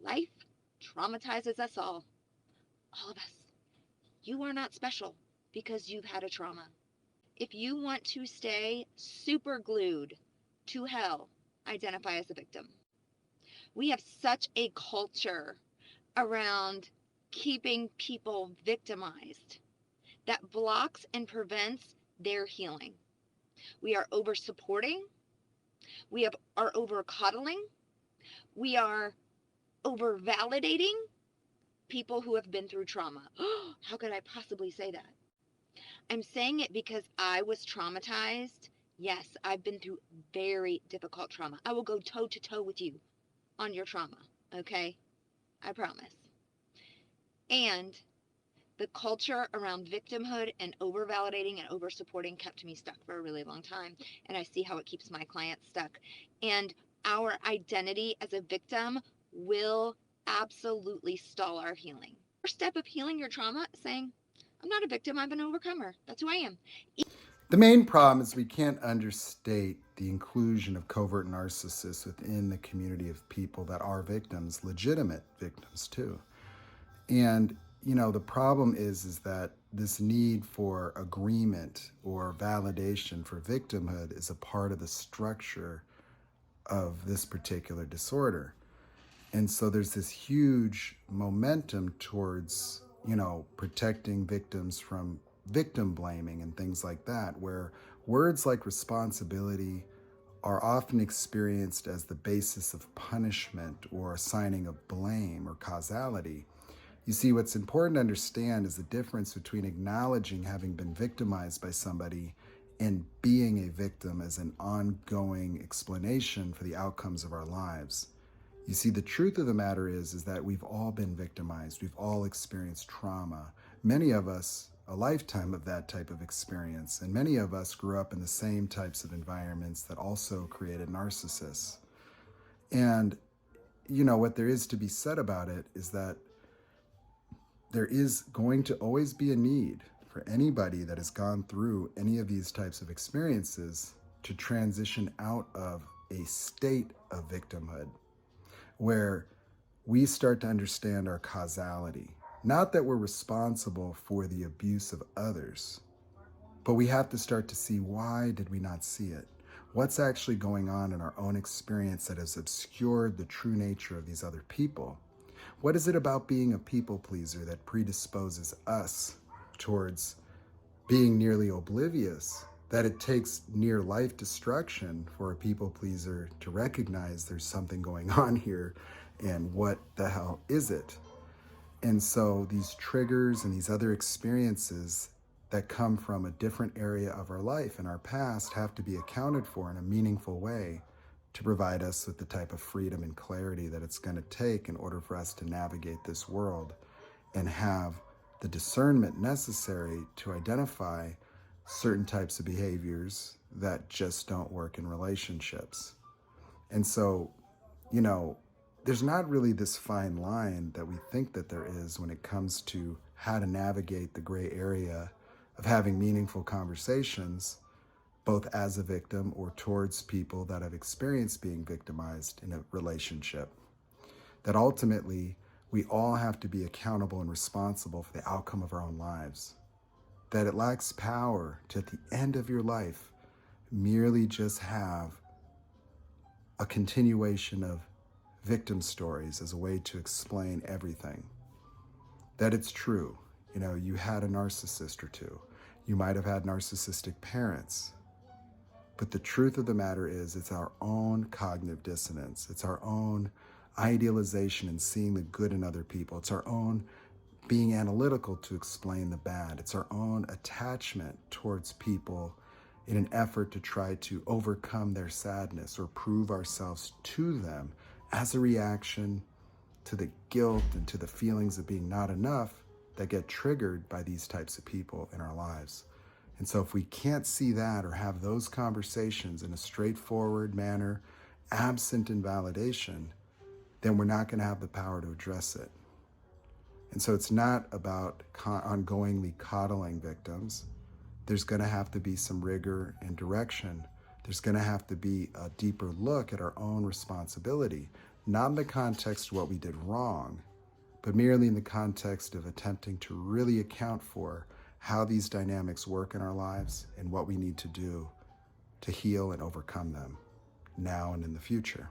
Life traumatizes us all of us. You are not special because you've had a trauma. If you want to stay super glued to hell, identify as a victim. We have such a culture around keeping people victimized that blocks and prevents their healing. We are over supporting, are over coddling, we are over validating people who have been through trauma. How could I possibly say that? I'm saying it because I was traumatized. Yes, I've been through very difficult trauma. I will go toe to toe with you on your trauma, okay? I promise. And the culture around victimhood and over validating and over supporting kept me stuck for a really long time. And I see how it keeps my clients stuck. And our identity as a victim will absolutely stall our healing. First step of healing your trauma, saying, I'm not a victim, I'm an overcomer. That's who I am. The main problem is we can't understate the inclusion of covert narcissists within the community of people that are victims, legitimate victims too. And the problem is that this need for agreement or validation for victimhood is a part of the structure of this particular disorder. And so there's this huge momentum towards, protecting victims from victim blaming and things like that, where words like responsibility are often experienced as the basis of punishment or assigning of blame or causality. You see, what's important to understand is the difference between acknowledging having been victimized by somebody and being a victim as an ongoing explanation for the outcomes of our lives. You see, the truth of the matter is that we've all been victimized. We've all experienced trauma. Many of us, a lifetime of that type of experience. And many of us grew up in the same types of environments that also created narcissists. And, what there is to be said about it is that there is going to always be a need for anybody that has gone through any of these types of experiences to transition out of a state of victimhood where we start to understand our causality. Not that we're responsible for the abuse of others, but we have to start to see, why did we not see it? What's actually going on in our own experience that has obscured the true nature of these other people? What is it about being a people pleaser that predisposes us towards being nearly oblivious that it takes near life destruction for a people pleaser to recognize there's something going on here, and what the hell is it? And so these triggers and these other experiences that come from a different area of our life in our past have to be accounted for in a meaningful way to provide us with the type of freedom and clarity that it's going to take in order for us to navigate this world and have the discernment necessary to identify certain types of behaviors that just don't work in relationships. And so, there's not really this fine line that we think that there is when it comes to how to navigate the gray area of having meaningful conversations, both as a victim or towards people that have experienced being victimized in a relationship. That ultimately, we all have to be accountable and responsible for the outcome of our own lives. That it lacks power to, at the end of your life, merely just have a continuation of victim stories as a way to explain everything. That it's true. You had a narcissist or two. You might have had narcissistic parents. But the truth of the matter is, it's our own cognitive dissonance. It's our own idealization and seeing the good in other people. It's our own being analytical to explain the bad. It's our own attachment towards people in an effort to try to overcome their sadness or prove ourselves to them as a reaction to the guilt and to the feelings of being not enough that get triggered by these types of people in our lives. And so if we can't see that or have those conversations in a straightforward manner, absent invalidation, then we're not going to have the power to address it. And so it's not about ongoingly coddling victims. There's going to have to be some rigor and direction. There's going to have to be a deeper look at our own responsibility, not in the context of what we did wrong, but merely in the context of attempting to really account for how these dynamics work in our lives and what we need to do to heal and overcome them now and in the future.